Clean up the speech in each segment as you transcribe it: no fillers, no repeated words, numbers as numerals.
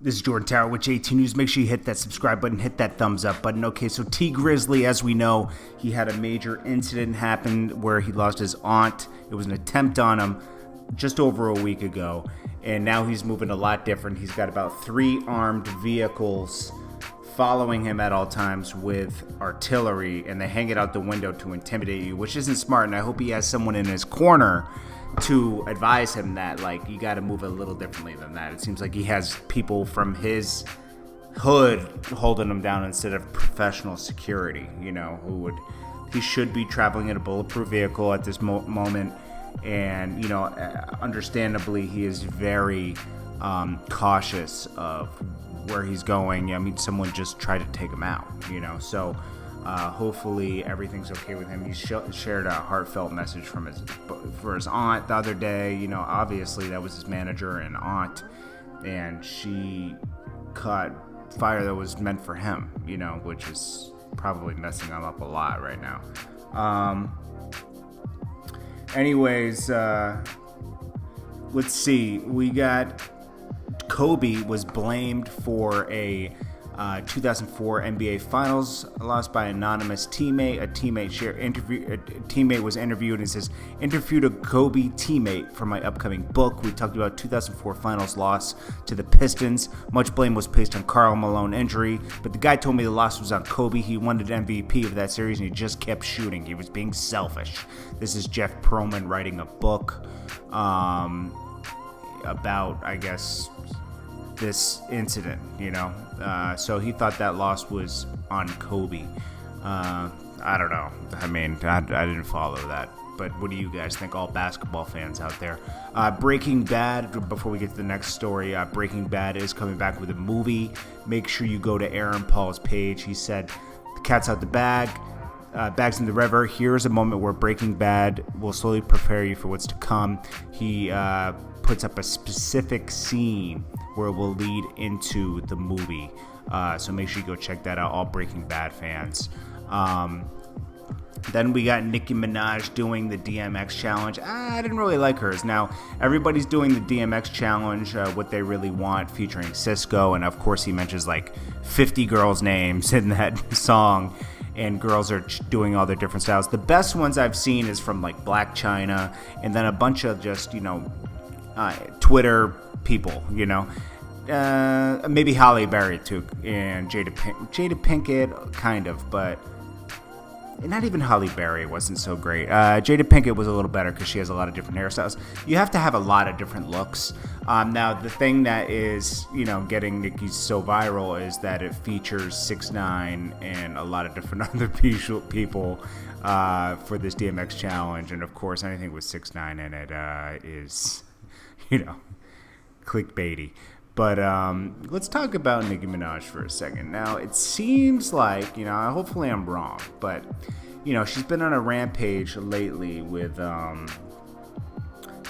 This is Jordan Tower with JT News. Make sure you hit that subscribe button, hit that thumbs up button. Okay, so T. Grizzley, as we know, he had a major incident happen where he lost his aunt. It was an attempt on him just over a week ago, and now he's moving a lot different. He's got about 3 armed vehicles following him at all times with artillery, and they hang it out the window to intimidate you, which isn't smart, and I hope he has someone in his corner to advise him that, like, you got to move a little differently than that. It seems like he has people from his hood holding him down instead of professional security, you know, he should be traveling in a bulletproof vehicle at this moment. And, you know, understandably, he is very cautious of where he's going. I mean, someone just tried to take him out, you know, so hopefully everyth's okay with him. He shared a heartfelt message for his aunt the other day. You know, obviously that was his manager and aunt, and she caught fire that was meant for him, you know, which is probably messing him up a lot right now. Anyways, let's see. We got Kobe was blamed for a 2004 NBA Finals loss by an anonymous teammate. A teammate was interviewed and says, "Interviewed a Kobe teammate for my upcoming book. We talked about 2004 Finals loss to the Pistons. Much blame was placed on Karl Malone injury, but the guy told me the loss was on Kobe. He wanted MVP of that series and he just kept shooting. He was being selfish." This is Jeff Pearlman writing a book about, I guess, this incident, you know. So he thought that loss was on Kobe. I don't know. I mean, I didn't follow that. But what do you guys think, all basketball fans out there? Breaking Bad, before we get to the next story, Breaking Bad is coming back with a movie. Make sure you go to Aaron Paul's page. He said, "The cat's out the bag. Bags in the river. Here's a moment where Breaking Bad will slowly prepare you for what's to come." He puts up a specific scene where it will lead into the movie. So make sure you go check that out, all Breaking Bad fans. Then we got Nicki Minaj doing the DMX challenge. I didn't really like hers. Now, everybody's doing the DMX challenge, what they really want, featuring Cisco. And of course, he mentions like 50 girls' names in that song. And girls are doing all their different styles. The best ones I've seen is from like Black China, and then a bunch of just, you know, Twitter people, you know. Maybe Halle Berry too, and Jada Pinkett, kind of, but not even Halle Berry wasn't so great. Jada Pinkett was a little better because she has a lot of different hairstyles. You have to have a lot of different looks. Now, the thing that is, you know, getting Nicki so viral is that it features 6ix9ine and a lot of different other people for this DMX challenge. And of course, anything with 6ix9ine in it is, you know, clickbaity. But let's talk about Nicki Minaj for a second. Now, it seems like, you know, hopefully I'm wrong, but, you know, she's been on a rampage lately with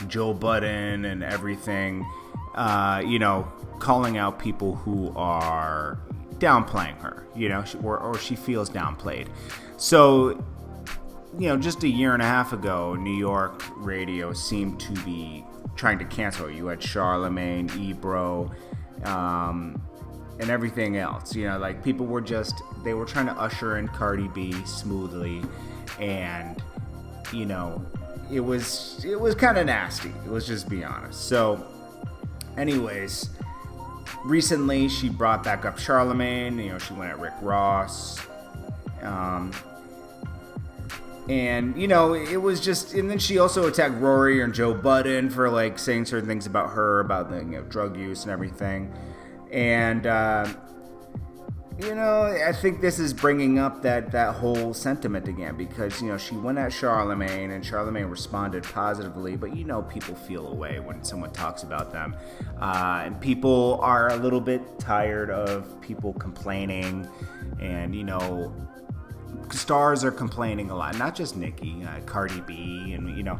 Joe Budden and everything, you know, calling out people who are downplaying her, you know, or she feels downplayed. So, you know, just a year and a half ago, New York radio seemed to be trying to cancel. You had Charlemagne, Ebro, and everything else. You know, like, people were they were trying to usher in Cardi B smoothly, and, you know, it was kind of nasty. Let's just be honest. So, anyways, recently she brought back up Charlemagne. You know, she went at Rick Ross. And, you know, it was just, and then she also attacked Rory and Joe Budden for, like, saying certain things about her, about the, you know, drug use and everything. And, you know, I think this is bringing up that whole sentiment again, because, you know, she went at Charlemagne and Charlemagne responded positively, but, you know, people feel away when someone talks about them. And people are a little bit tired of people complaining, and, you know, stars are complaining a lot, not just Nicki, Cardi B, and, you know,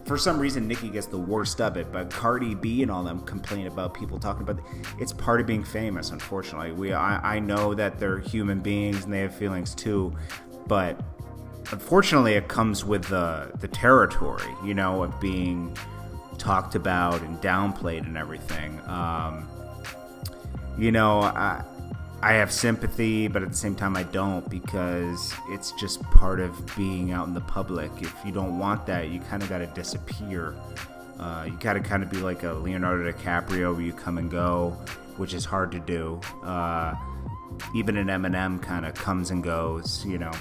for some reason Nicki gets the worst of it, but Cardi B and all them complain about people talking about it. It's part of being famous, unfortunately. I know that they're human beings and they have feelings too, but unfortunately it comes with the territory, you know, of being talked about and downplayed and everything. you know, I have sympathy, but at the same time I don't, because it's just part of being out in the public. If you don't want that, you kind of got to disappear. You got to kind of be like a Leonardo DiCaprio, where you come and go, which is hard to do. Even an Eminem kind of comes and goes, you know.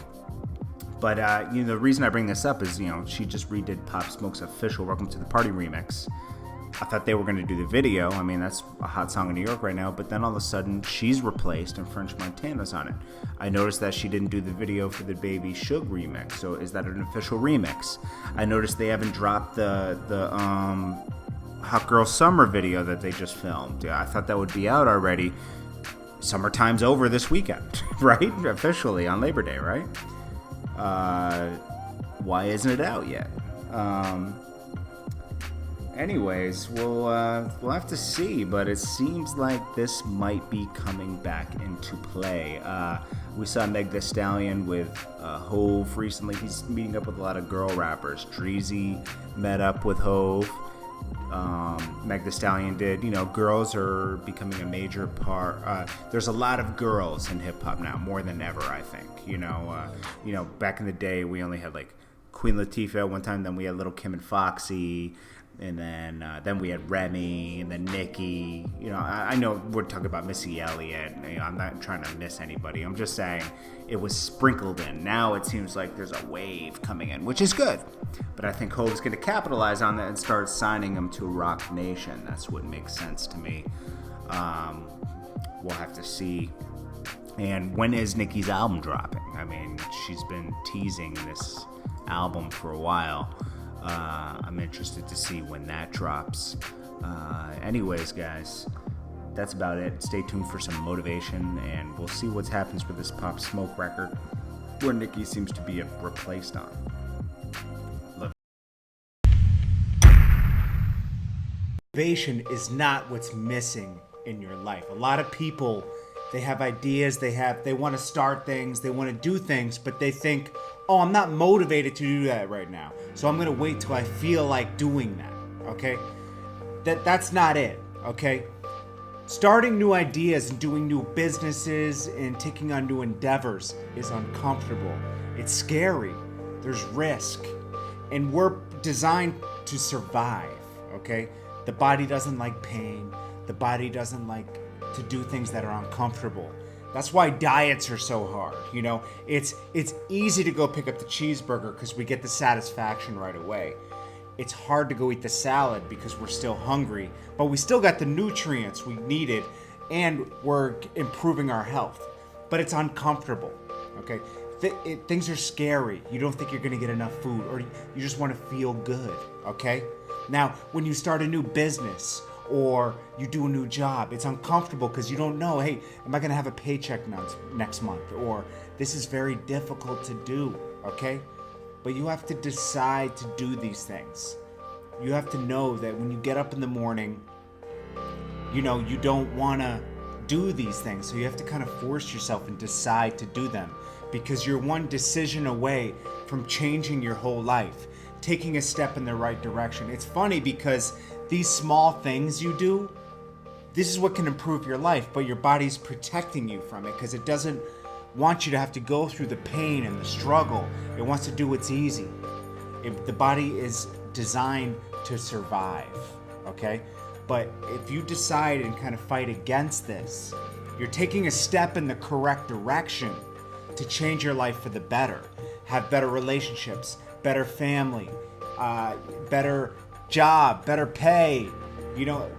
But, you know, the reason I bring this up is, you know, she just redid Pop Smoke's official Welcome to the Party remix. I thought they were going to do the video. I mean, that's a hot song in New York right now. But then all of a sudden, she's replaced and French Montana's on it. I noticed that she didn't do the video for the Baby Suge remix. So is that an official remix? I noticed they haven't dropped the Hot Girl Summer video that they just filmed. Yeah, I thought that would be out already. Summertime's over this weekend, right? Officially on Labor Day, right? Why isn't it out yet? Anyways, we'll have to see, but it seems like this might be coming back into play. We saw Meg Thee Stallion with Hove recently. He's meeting up with a lot of girl rappers. Dreezy met up with Hove. Meg Thee Stallion did. You know, girls are becoming a major part. There's a lot of girls in hip hop now, more than ever, I think. You know, back in the day, we only had like Queen Latifah at one time. Then we had Little Kim and Foxy. And then we had Remy, and then Nicki. You know, I know we're talking about Missy Elliott. You know, I'm not trying to miss anybody. I'm just saying it was sprinkled in. Now it seems like there's a wave coming in, which is good. But I think Hove's going to capitalize on that and start signing them to Rock Nation. That's what makes sense to me. We'll have to see. And when is Nicki's album dropping? I mean, she's been teasing this album for a while. I'm interested to see when that drops. Anyways, guys, that's about it. Stay tuned for some motivation, and we'll see what happens with this Pop Smoke record, where Nicki seems to be replaced on. Love. Motivation is not what's missing in your life. A lot of people, they have ideas, they want to start things, they want to do things, but they think, oh, I'm not motivated to do that right now, so I'm going to wait till I feel like doing that, okay? That's not it, okay? Starting new ideas and doing new businesses and taking on new endeavors is uncomfortable. It's scary. There's risk. And we're designed to survive, okay? The body doesn't like pain. The body doesn't like to do things that are uncomfortable. That's why diets are so hard. You know, it's easy to go pick up the cheeseburger because we get the satisfaction right away. It's hard to go eat the salad because we're still hungry, but we still got the nutrients we needed and we're improving our health. But it's uncomfortable, okay? Things are scary. You don't think you're gonna get enough food, or you just wanna feel good, okay? Now, when you start a new business or you do a new job, it's uncomfortable because you don't know, hey, am I gonna have a paycheck next month? Or this is very difficult to do, okay? But you have to decide to do these things. You have to know that when you get up in the morning, you know, you don't wanna do these things. So you have to kind of force yourself and decide to do them, because you're one decision away from changing your whole life, taking a step in the right direction. It's funny because these small things you do, this is what can improve your life, but your body's protecting you from it because it doesn't want you to have to go through the pain and the struggle. It wants to do what's easy. The body is designed to survive, okay? But if you decide and kind of fight against this, you're taking a step in the correct direction to change your life for the better. Have better relationships, better family, better job, better pay, you know,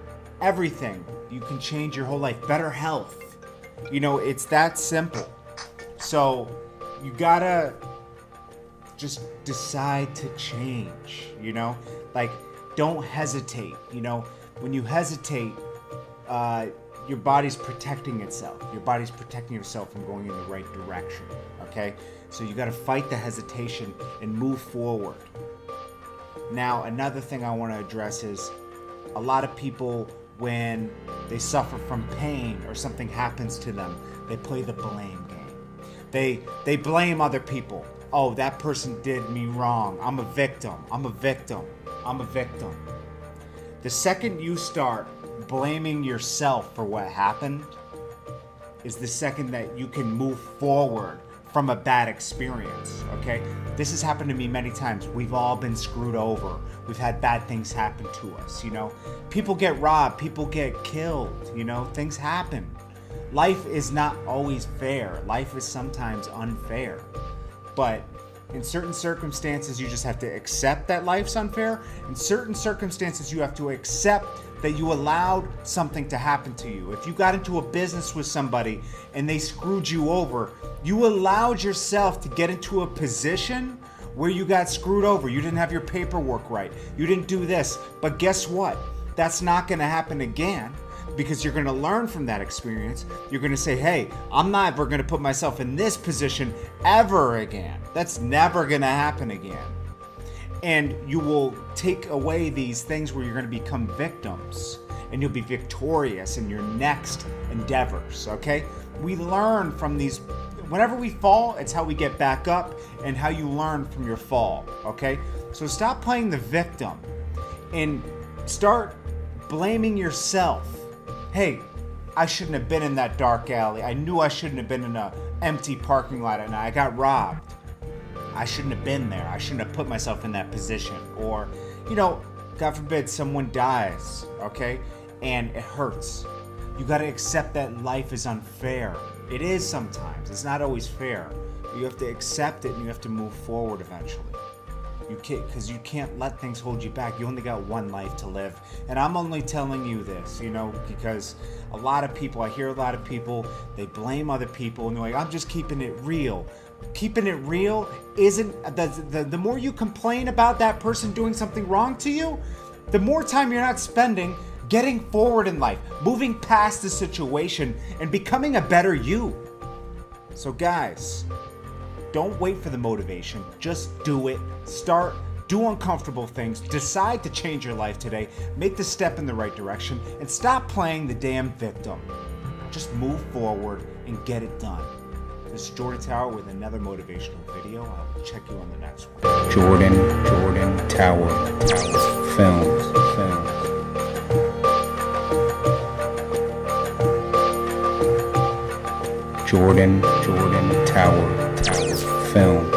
everything. You can change your whole life. Better health. You know, it's that simple. So you gotta just decide to change, you know? Like, don't hesitate, you know? When you hesitate, your body's protecting itself. Your body's protecting yourself from going in the right direction, okay? So you gotta fight the hesitation and move forward. Now, another thing I want to address is a lot of people, when they suffer from pain or something happens to them, they play the blame game. They blame other people. Oh, that person did me wrong. I'm a victim. I'm a victim. I'm a victim. The second you start blaming yourself for what happened, is the second that you can move forward from a bad experience, okay? This has happened to me many times. We've all been screwed over. We've had bad things happen to us, you know? People get robbed, people get killed, you know? Things happen. Life is not always fair. Life is sometimes unfair. But in certain circumstances, you just have to accept that life's unfair. In certain circumstances, you have to accept that you allowed something to happen to you. If you got into a business with somebody and they screwed you over, you allowed yourself to get into a position where you got screwed over. You didn't have your paperwork right. You didn't do this. But guess what? That's not going to happen again, because you're going to learn from that experience. You're going to say, hey, I'm not ever going to put myself in this position ever again. That's never going to happen again. And you will take away these things where you're going to become victims, and you'll be victorious in your next endeavors, okay? We learn from these. Whenever we fall, it's how we get back up and how you learn from your fall, okay? So stop playing the victim and start blaming yourself. Hey, I shouldn't have been in that dark alley. I knew I shouldn't have been in an empty parking lot and I got robbed. I shouldn't have been there. I shouldn't have put myself in that position. Or, you know, God forbid someone dies, okay? And it hurts. You got to accept that life is unfair. It is sometimes. It's not always fair. You have to accept it and you have to move forward eventually. You can't, because you can't let things hold you back. You only got one life to live. And I'm only telling you this, you know, because a lot of people, I hear a lot of people, they blame other people and they're like, I'm just keeping it real. Keeping it real isn't, the more you complain about that person doing something wrong to you, the more time you're not spending getting forward in life, moving past the situation and becoming a better you. So guys, don't wait for the motivation. Just do it. Start. Do uncomfortable things. Decide to change your life today. Make the step in the right direction and stop playing the damn victim. Just move forward and get it done. This is Jordan Tower with another motivational video. I'll check you on the next one. Jordan Tower Films. Jordan Tower Film.